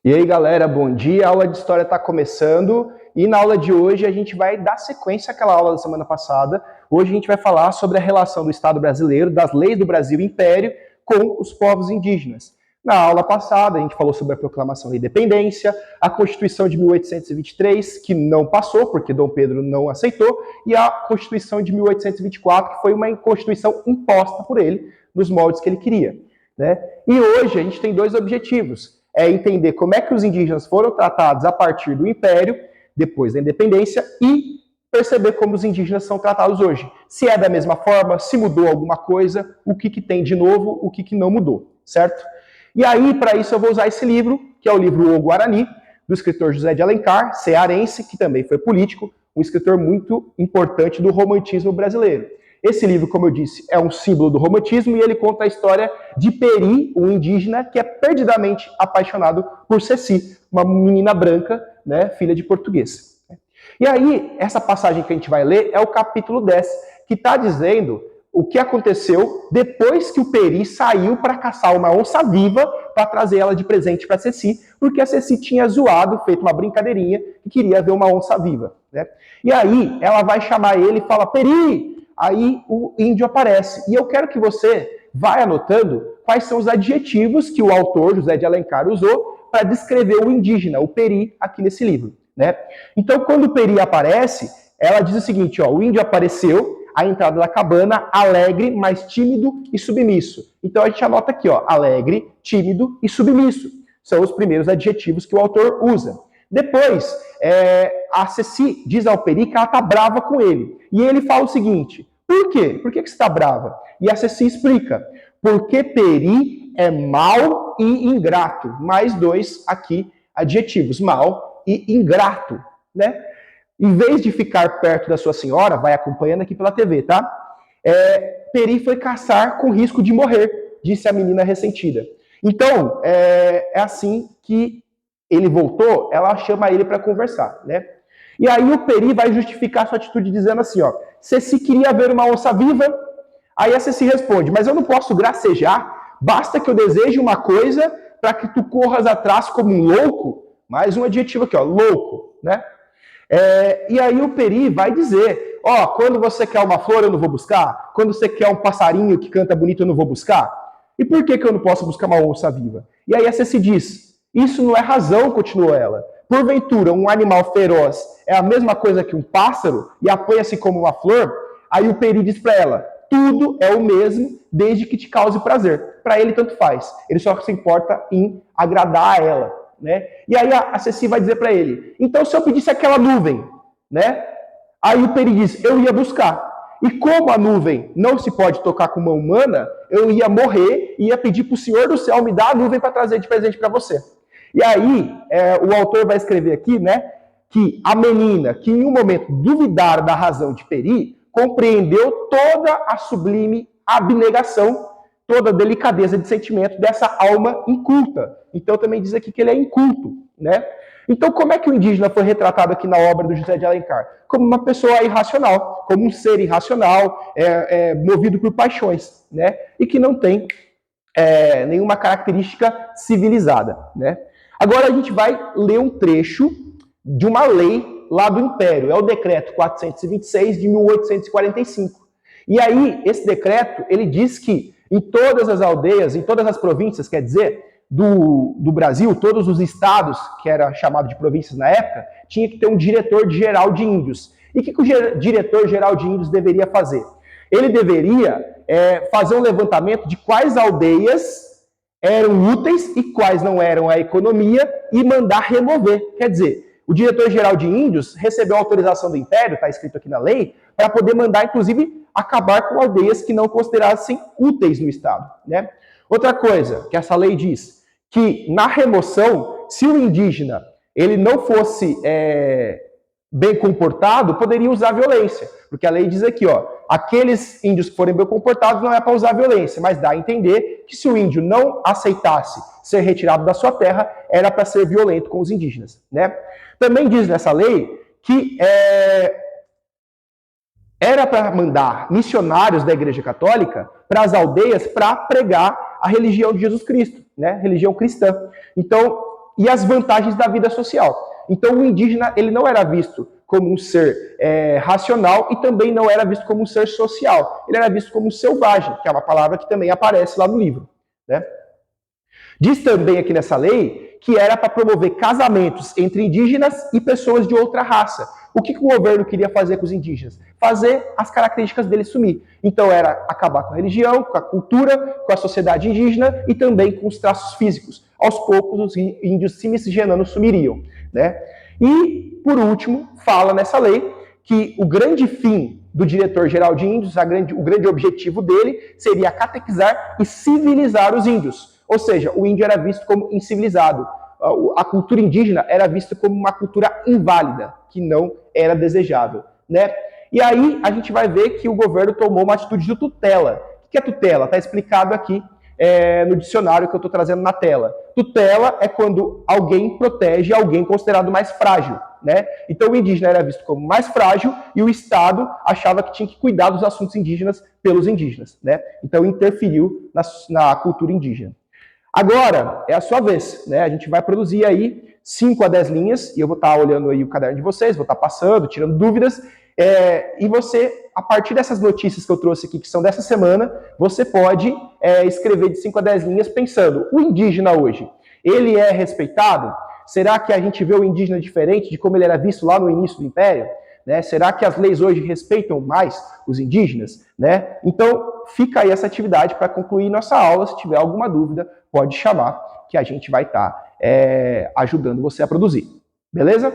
E aí, galera, bom dia. A aula de história está começando e na aula de hoje a gente vai dar sequência àquela aula da semana passada. Hoje a gente vai falar sobre a relação do Estado brasileiro, das leis do Brasil Império com os povos indígenas. Na aula passada a gente falou sobre a proclamação da independência, a Constituição de 1823, que não passou porque Dom Pedro não aceitou, e a Constituição de 1824, que foi uma Constituição imposta por ele, nos moldes que ele queria, né? E hoje a gente tem dois objetivos. É entender como é que os indígenas foram tratados a partir do Império, depois da independência, e perceber como os indígenas são tratados hoje. Se é da mesma forma, se mudou alguma coisa, o que tem de novo, o que não mudou, certo? E aí, para isso, eu vou usar esse livro, que é o livro O Guarani, do escritor José de Alencar, cearense, que também foi político, um escritor muito importante do romantismo brasileiro. Esse livro, como eu disse, é um símbolo do romantismo e ele conta a história de Peri, um indígena que é perdidamente apaixonado por Ceci, uma menina branca, né, filha de português. E aí, essa passagem que a gente vai ler é o capítulo 10, que está dizendo o que aconteceu depois que o Peri saiu para caçar uma onça viva para trazer ela de presente para Ceci, porque a Ceci tinha zoado, feito uma brincadeirinha e queria ver uma onça viva, né? E aí, ela vai chamar ele e fala: Peri! Aí o índio aparece. E eu quero que você vá anotando quais são os adjetivos que o autor, José de Alencar, usou para descrever o indígena, o Peri, aqui nesse livro, né? Então, quando o Peri aparece, ela diz o seguinte, ó: o índio apareceu à entrada da cabana, alegre, mas tímido e submisso. Então, a gente anota aqui, ó: alegre, tímido e submisso. São os primeiros adjetivos que o autor usa. Depois, a Ceci diz ao Peri que ela está brava com ele. E ele fala o seguinte: por quê? Por que você está brava? E a Ceci explica: porque Peri é mau e ingrato. Mais dois aqui adjetivos: mau e ingrato, né? Em vez de ficar perto da sua senhora, vai acompanhando aqui pela TV, tá? Peri foi caçar com risco de morrer, disse a menina ressentida. Então, é assim que ele voltou, ela chama ele para conversar, né? E aí o Peri vai justificar sua atitude dizendo assim, ó: Ceci queria ver uma onça viva. Aí a Ceci responde: mas eu não posso gracejar, basta que eu deseje uma coisa para que tu corras atrás como um louco. Mais um adjetivo aqui, ó: louco, né? E aí o Peri vai dizer: ó, quando você quer uma flor eu não vou buscar, quando você quer um passarinho que canta bonito eu não vou buscar. E por que eu não posso buscar uma onça viva? E aí a Ceci diz: isso não é razão, continuou ela. Porventura, um animal feroz é a mesma coisa que um pássaro e apanha-se como uma flor? Aí o Peri diz para ela: tudo é o mesmo desde que te cause prazer. Para ele, tanto faz. Ele só se importa em agradar a ela, né? E aí a Ceci vai dizer para ele: então se eu pedisse aquela nuvem, né? Aí o Peri diz: eu ia buscar. E como a nuvem não se pode tocar com uma humana, eu ia morrer e ia pedir para o Senhor do céu me dar a nuvem para trazer de presente para você. E aí, o autor vai escrever aqui, né, que a menina, que em um momento duvidara da razão de Peri, compreendeu toda a sublime abnegação, toda a delicadeza de sentimento dessa alma inculta. Então também diz aqui que ele é inculto, né? Então como é que o indígena foi retratado aqui na obra do José de Alencar? Como uma pessoa irracional, como um ser irracional, movido por paixões, né? E que não tem nenhuma característica civilizada, né? Agora a gente vai ler um trecho de uma lei lá do Império. É o decreto 426 de 1845. E aí, esse decreto, ele diz que em todas as aldeias, em todas as províncias, quer dizer, do Brasil, todos os estados, que era chamado de províncias na época, tinha que ter um diretor-geral de índios. E o que o diretor-geral de índios deveria fazer? Ele deveria fazer um levantamento de quais aldeias eram úteis e quais não eram à economia e mandar remover. Quer dizer, o diretor-geral de índios recebeu a autorização do Império, está escrito aqui na lei, para poder mandar, inclusive, acabar com aldeias que não considerassem úteis no Estado, né? Outra coisa que essa lei diz, que na remoção, se o indígena ele não fosse bem comportado, poderia usar violência. Porque a lei diz aqui, ó, aqueles índios que forem bem comportados não é para usar violência, mas dá a entender que se o índio não aceitasse ser retirado da sua terra, era para ser violento com os indígenas, né? Também diz nessa lei que era para mandar missionários da Igreja Católica para as aldeias para pregar a religião de Jesus Cristo, né? Religião cristã. Então, e as vantagens da vida social. Então o indígena ele não era visto como um ser racional e também não era visto como um ser social. Ele era visto como selvagem, que é uma palavra que também aparece lá no livro, né? Diz também aqui nessa lei que era para promover casamentos entre indígenas e pessoas de outra raça. O que o governo queria fazer com os indígenas? Fazer as características deles sumir. Então era acabar com a religião, com a cultura, com a sociedade indígena e também com os traços físicos. Aos poucos os índios se miscigenando sumiriam, né? E, por último, fala nessa lei que o grande fim do diretor-geral de índios, o grande objetivo dele seria catequizar e civilizar os índios. Ou seja, o índio era visto como incivilizado. A cultura indígena era vista como uma cultura inválida, que não era desejável, né? E aí a gente vai ver que o governo tomou uma atitude de tutela. O que é tutela? Está explicado aqui no dicionário que eu estou trazendo na tela. Tutela é quando alguém protege alguém considerado mais frágil, né? Então o indígena era visto como mais frágil e o Estado achava que tinha que cuidar dos assuntos indígenas pelos indígenas, né? Então interferiu na cultura indígena. Agora é a sua vez, né? A gente vai produzir aí 5 a 10 linhas, e eu vou estar olhando aí o caderno de vocês, vou estar passando, tirando dúvidas, e você, a partir dessas notícias que eu trouxe aqui, que são dessa semana, você pode escrever de 5 a 10 linhas pensando, o indígena hoje, ele é respeitado? Será que a gente vê o indígena diferente de como ele era visto lá no início do Império? Né? Será que as leis hoje respeitam mais os indígenas? Né? Então, fica aí essa atividade para concluir nossa aula. Se tiver alguma dúvida, pode chamar, que a gente vai estar ajudando você a produzir. Beleza?